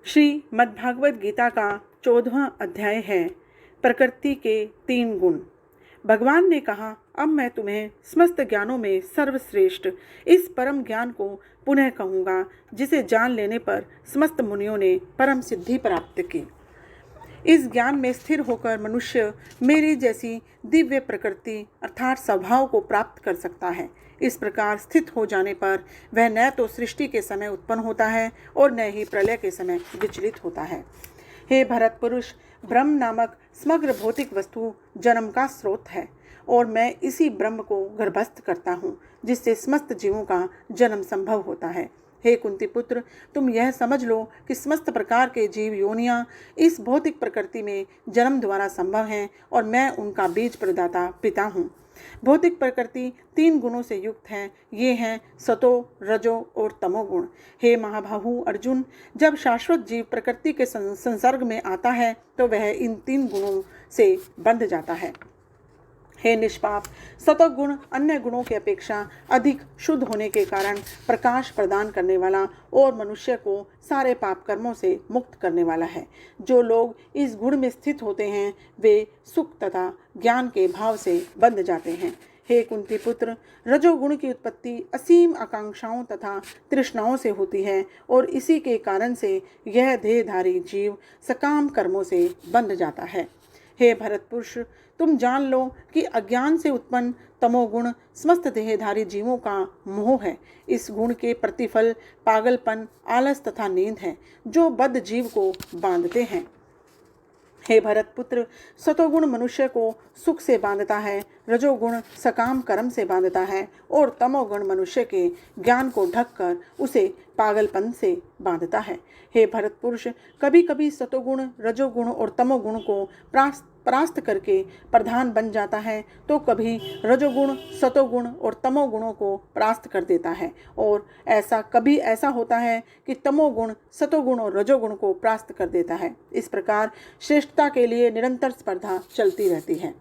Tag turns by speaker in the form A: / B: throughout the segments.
A: श्री मद्भागवत गीता का 14वां अध्याय है प्रकृति के 3 गुण। भगवान ने कहा, अब मैं तुम्हें समस्त ज्ञानों में सर्वश्रेष्ठ इस परम ज्ञान को पुनः कहूँगा, जिसे जान लेने पर समस्त मुनियों ने परम सिद्धि प्राप्त की। इस ज्ञान में स्थिर होकर मनुष्य मेरी जैसी दिव्य प्रकृति अर्थात स्वभाव को प्राप्त कर सकता है। इस प्रकार स्थित हो जाने पर वह न तो सृष्टि के समय उत्पन्न होता है और न ही प्रलय के समय विचलित होता है। हे भरत पुरुष, ब्रह्म नामक समग्र भौतिक वस्तु जन्म का स्रोत है और मैं इसी ब्रह्म को गर्भस्थ करता हूँ, जिससे समस्त जीवों का जन्म संभव होता है। हे कुंती पुत्र, तुम यह समझ लो कि समस्त प्रकार के जीव योनियाँ इस भौतिक प्रकृति में जन्म द्वारा संभव हैं और मैं उनका बीज प्रदाता पिता हूँ। भौतिक प्रकृति 3 गुणों से युक्त है। ये हैं सतो, रजो और तमोगुण। हे महाबाहु अर्जुन, जब शाश्वत जीव प्रकृति के संसर्ग में आता है तो वह इन 3 गुणों से बंध जाता है। हे निष्पाप, सतोगुण अन्य गुणों की अपेक्षा अधिक शुद्ध होने के कारण प्रकाश प्रदान करने वाला और मनुष्य को सारे पाप कर्मों से मुक्त करने वाला है। जो लोग इस गुण में स्थित होते हैं वे सुख तथा ज्ञान के भाव से बंध जाते हैं। हे कुंती पुत्र, रजोगुण की उत्पत्ति असीम आकांक्षाओं तथा तृष्णाओं से होती है और इसी के कारण से यह देहधारी जीव सकाम कर्मों से बंध जाता है। हे भरत पुरुष, तुम जान लो कि अज्ञान से उत्पन्न तमोगुण समस्त देहधारी जीवों का मोह है। इस गुण के प्रतिफल पागलपन, आलस तथा नींद है, जो बद्ध जीव को बांधते हैं। हे भरत पुत्र, सतोगुण मनुष्य को सुख से बांधता है, रजोगुण सकाम कर्म से बांधता है और तमोगुण मनुष्य के ज्ञान को ढककर उसे पागलपन से बांधता है। हे भरत पुरुष, कभी कभी सतोगुण, रजोगुण और तमोगुण को परास्त करके प्रधान बन जाता है तो कभी रजोगुण, सतोगुण और तमोगुणों को परास्त कर देता है और कभी ऐसा होता है कि तमोगुण सतोगुण और रजोगुण को परास्त कर देता है। इस प्रकार श्रेष्ठता के लिए निरंतर स्पर्धा चलती रहती है।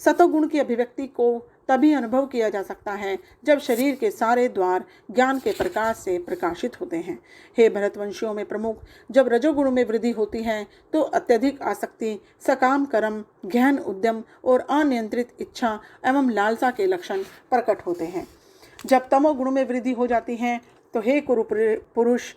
A: सतोगुण की अभिव्यक्ति को तभी अनुभव किया जा सकता है जब शरीर के सारे द्वार ज्ञान के प्रकाश से प्रकाशित होते हैं। हे भरतवंशियों में प्रमुख, जब रजोगुण में वृद्धि होती है तो अत्यधिक आसक्ति, सकाम कर्म, गहन उद्यम और अनियंत्रित इच्छा एवं लालसा के लक्षण प्रकट होते हैं। जब तमोगुण में वृद्धि हो जाती है तो हे कुरु पुरुष,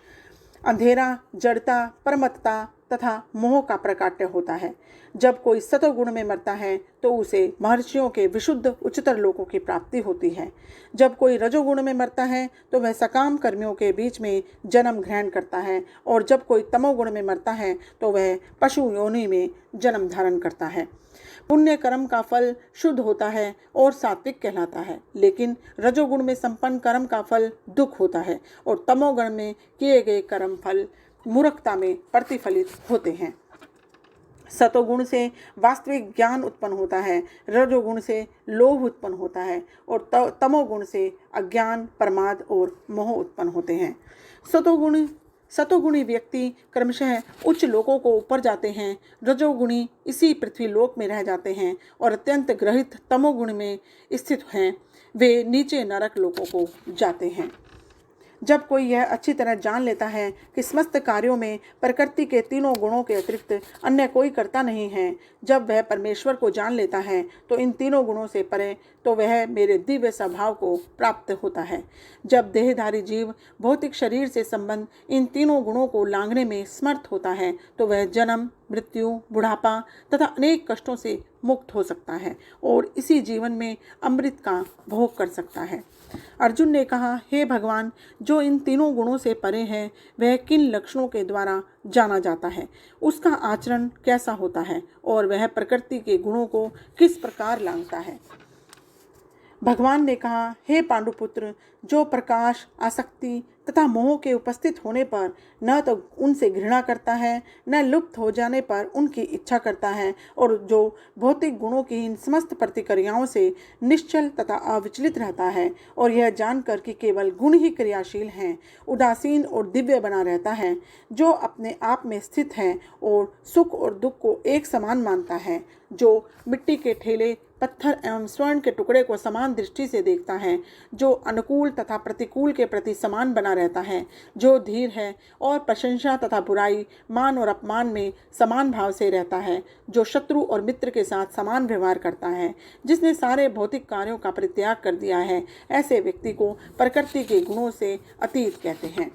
A: अंधेरा, जड़ता, परमत्ता तथा मोह का प्रकाट्य होता है। जब कोई सतोगुण में मरता है तो उसे महर्षियों के विशुद्ध उच्चतर लोकों की प्राप्ति होती है। जब कोई रजोगुण में मरता है तो वह सकाम कर्मियों के बीच में जन्म ग्रहण करता है और जब कोई तमोगुण में मरता है तो वह पशु योनि में जन्म धारण करता है। पुण्य कर्म का फल शुद्ध होता है और सात्विक कहलाता है, लेकिन रजोगुण में संपन्न कर्म का फल दुख होता है और तमोगुण में किए गए कर्म फल मूर्खता में प्रतिफलित होते हैं। सतोगुण से वास्तविक ज्ञान उत्पन्न होता है, रजोगुण से लोभ उत्पन्न होता है और तमोगुण से अज्ञान, प्रमाद और मोह उत्पन्न होते हैं। सतोगुणी व्यक्ति क्रमशः उच्च लोकों को ऊपर जाते हैं, रजोगुणी इसी पृथ्वी लोक में रह जाते हैं और अत्यंत ग्रहित तमोगुण में स्थित हैं वे नीचे नरक लोकों को जाते हैं। जब कोई यह अच्छी तरह जान लेता है कि समस्त कार्यों में प्रकृति के 3 गुणों के अतिरिक्त अन्य कोई करता नहीं है, जब वह परमेश्वर को जान लेता है तो इन 3 गुणों से परे तो वह मेरे दिव्य स्वभाव को प्राप्त होता है। जब देहधारी जीव भौतिक शरीर से संबंध इन 3 गुणों को लांघने में समर्थ होता है तो वह जन्म, मृत्यु, बुढ़ापा तथा अनेक कष्टों से मुक्त हो सकता है और इसी जीवन में अमृत का भोग कर सकता है। अर्जुन ने कहा, हे भगवान, जो इन 3 गुणों से परे है वह किन लक्षणों के द्वारा जाना जाता है, उसका आचरण कैसा होता है और वह प्रकृति के गुणों को किस प्रकार लांघता है। भगवान ने कहा, हे पांडुपुत्र, जो प्रकाश, आसक्ति तथा मोह के उपस्थित होने पर न तो उनसे घृणा करता है, न लुप्त हो जाने पर उनकी इच्छा करता है और जो भौतिक गुणों की इन समस्त प्रतिक्रियाओं से निश्चल तथा अविचलित रहता है और यह जानकर कि केवल गुण ही क्रियाशील हैं, उदासीन और दिव्य बना रहता है, जो अपने आप में स्थित है और सुख और दुख को एक समान मानता है, जो मिट्टी के ठेले पत्थर एवं स्वर्ण के टुकड़े को समान दृष्टि से देखता है, जो अनुकूल तथा प्रतिकूल के प्रति समान बना रहता है, जो धीर है और प्रशंसा तथा बुराई, मान और अपमान में समान भाव से रहता है, जो शत्रु और मित्र के साथ समान व्यवहार करता है, जिसने सारे भौतिक कार्यों का परित्याग कर दिया है, ऐसे व्यक्ति को प्रकृति के गुणों से अतीत कहते हैं।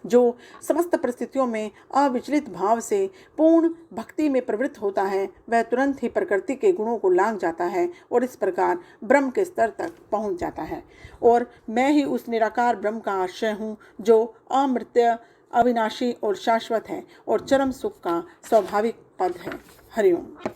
A: जो समस्त परिस्थितियों में अविचलित भाव से पूर्ण भक्ति में प्रवृत्त होता है, वह तुरंत ही प्रकृति के गुणों को लांघ जाता है और इस प्रकार ब्रह्म के स्तर तक पहुंच जाता है। और मैं ही उस निराकार ब्रह्म का आश्रय हूँ, जो अमृत्य, अविनाशी और शाश्वत है और चरम सुख का स्वाभाविक पद है। हरिओम।